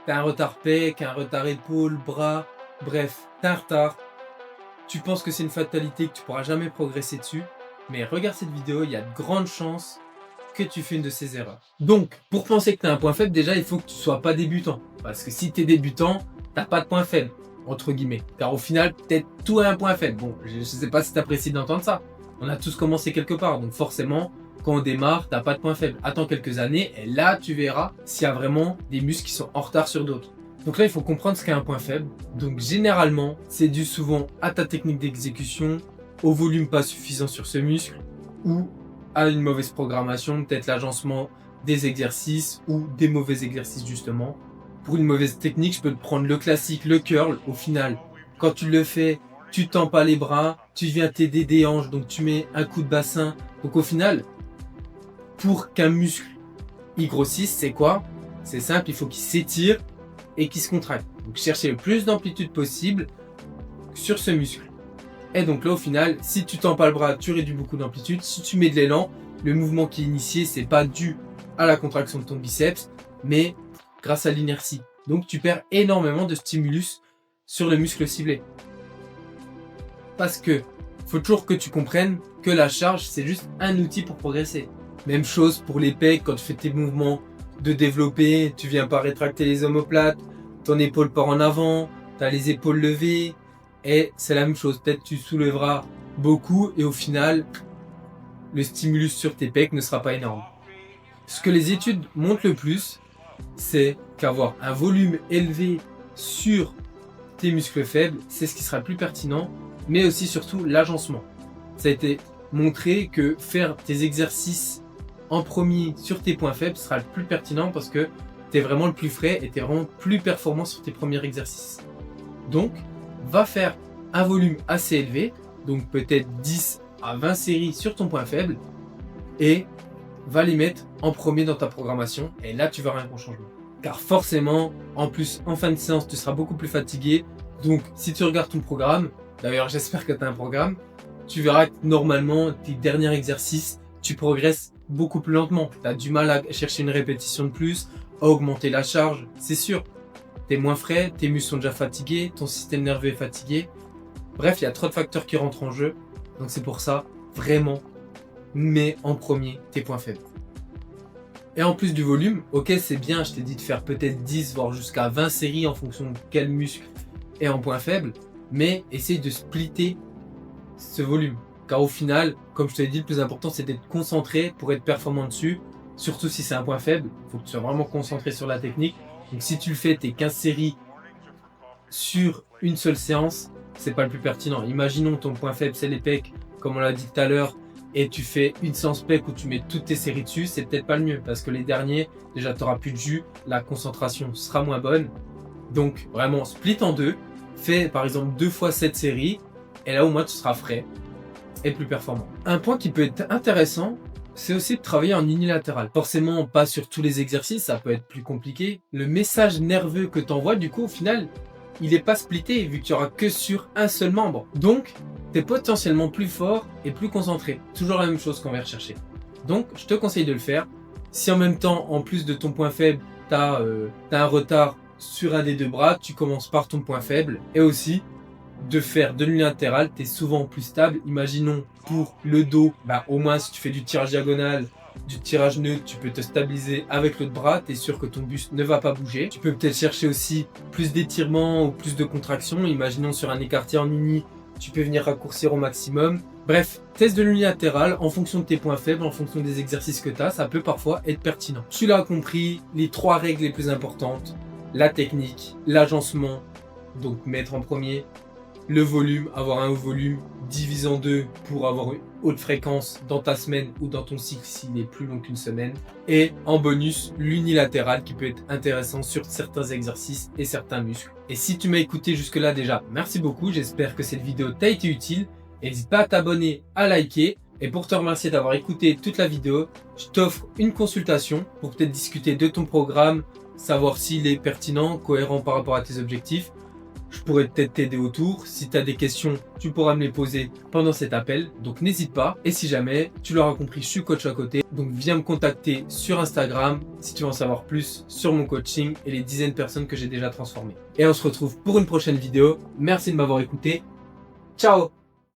tu as un retard pec, un retard épaule, bras, bref, tu as un retard. Tu penses que c'est une fatalité, que tu pourras jamais progresser dessus, mais regarde cette vidéo, il y a de grandes chances que tu fais une de ces erreurs. Donc, pour penser que tu as un point faible, déjà, il faut que tu sois pas débutant. Parce que si tu es débutant, t'as pas de point faible, entre guillemets. Car au final, peut-être tout a un point faible. Bon, je sais pas si tu apprécies d'entendre ça. On a tous commencé quelque part, donc forcément, quand on démarre, t'as pas de point faible. Attends quelques années, et là, tu verras s'il y a vraiment des muscles qui sont en retard sur d'autres. Donc là, il faut comprendre ce qu'est un point faible. Donc généralement, c'est dû souvent à ta technique d'exécution, au volume pas suffisant sur ce muscle, ou à une mauvaise programmation, peut-être l'agencement des exercices ou des mauvais exercices justement. Pour une mauvaise technique, je peux te prendre le classique, le curl. Au final, quand tu le fais, tu tends pas les bras, tu viens t'aider des hanches, donc tu mets un coup de bassin. Donc au final, pour qu'un muscle y grossisse, c'est quoi? C'est simple, il faut qu'il s'étire et qu'il se contracte. Donc chercher le plus d'amplitude possible sur ce muscle. Et donc là au final, si tu tends pas le bras, tu réduis beaucoup d'amplitude. Si tu mets de l'élan, le mouvement qui est initié, c'est pas dû à la contraction de ton biceps, mais grâce à l'inertie. Donc tu perds énormément de stimulus sur le muscle ciblé. Parce que faut toujours que tu comprennes que la charge, c'est juste un outil pour progresser. Même chose pour les pecs, quand tu fais tes mouvements de développer, tu viens pas rétracter les omoplates, ton épaule part en avant, tu as les épaules levées, et c'est la même chose. Peut-être tu soulèveras beaucoup et au final, le stimulus sur tes pecs ne sera pas énorme. Ce que les études montrent le plus, c'est qu'avoir un volume élevé sur tes muscles faibles, c'est ce qui sera le plus pertinent, mais aussi surtout l'agencement. Ça a été montré que faire tes exercices en premier sur tes points faibles sera le plus pertinent parce que tu es vraiment le plus frais et tu es vraiment plus performant sur tes premiers exercices. Donc, va faire un volume assez élevé, donc peut-être 10 à 20 séries sur ton point faible et va les mettre en premier dans ta programmation et là tu verras un bon changement. Car forcément, en plus en fin de séance, tu seras beaucoup plus fatigué. Donc si tu regardes ton programme, d'ailleurs j'espère que tu as un programme, tu verras que normalement tes derniers exercices, tu progresses beaucoup plus lentement. Tu as du mal à chercher une répétition de plus, à augmenter la charge, c'est sûr. Tu es moins frais, tes muscles sont déjà fatigués, ton système nerveux est fatigué. Bref, il y a trop de facteurs qui rentrent en jeu. Donc c'est pour ça, vraiment, mets en premier tes points faibles. Et en plus du volume, ok c'est bien, je t'ai dit de faire peut-être 10 voire jusqu'à 20 séries en fonction de quel muscle est en point faible, mais essaye de splitter ce volume. Car au final, comme je te l'ai dit, le plus important c'est d'être concentré pour être performant dessus, surtout si c'est un point faible, il faut que tu sois vraiment concentré sur la technique. Donc si tu le fais tes 15 séries sur une seule séance, c'est pas le plus pertinent. Imaginons ton point faible c'est les pecs, comme on l'a dit tout à l'heure, et tu fais une séance pec où tu mets toutes tes séries dessus, c'est peut-être pas le mieux parce que les derniers, déjà tu n'auras plus de jus, la concentration sera moins bonne. Donc vraiment split en deux, fais par exemple 2 fois 7 séries et là au moins tu seras frais et plus performant. Un point qui peut être intéressant, c'est aussi de travailler en unilatéral. Forcément pas sur tous les exercices, ça peut être plus compliqué. Le message nerveux que tu envoies du coup au final, il n'est pas splitté vu qu'il n'y aura que sur un seul membre. Donc tu es potentiellement plus fort et plus concentré. Toujours la même chose qu'on va rechercher. Donc, je te conseille de le faire. Si en même temps, en plus de ton point faible, tu as un retard sur un des deux bras, tu commences par ton point faible. Et aussi, de faire de l'unilatéral, tu es souvent plus stable. Imaginons pour le dos, au moins si tu fais du tirage diagonal, du tirage neutre, tu peux te stabiliser avec l'autre bras. Tu es sûr que ton buste ne va pas bouger. Tu peux peut-être chercher aussi plus d'étirement ou plus de contraction. Imaginons sur un écarté en uni, tu peux venir raccourcir au maximum. Bref, teste de l'unilatéral en fonction de tes points faibles, en fonction des exercices que tu as, ça peut parfois être pertinent. Tu l'as compris, les 3 règles les plus importantes, la technique, l'agencement, donc mettre en premier, le volume, avoir un haut volume divisé en 2 pour avoir une haute fréquence dans ta semaine ou dans ton cycle s'il est plus long qu'une semaine. Et en bonus, l'unilatéral qui peut être intéressant sur certains exercices et certains muscles. Et si tu m'as écouté jusque là déjà, merci beaucoup, j'espère que cette vidéo t'a été utile. N'hésite pas à t'abonner, à liker. Et pour te remercier d'avoir écouté toute la vidéo, je t'offre une consultation pour peut-être discuter de ton programme, savoir s'il est pertinent, cohérent par rapport à tes objectifs. je pourrais peut-être t'aider autour. Si tu as des questions, tu pourras me les poser pendant cet appel. Donc n'hésite pas. Et si jamais, tu l'auras compris, je suis coach à côté. Donc viens me contacter sur Instagram si tu veux en savoir plus sur mon coaching et les dizaines de personnes que j'ai déjà transformées. Et on se retrouve pour une prochaine vidéo. Merci de m'avoir écouté. Ciao!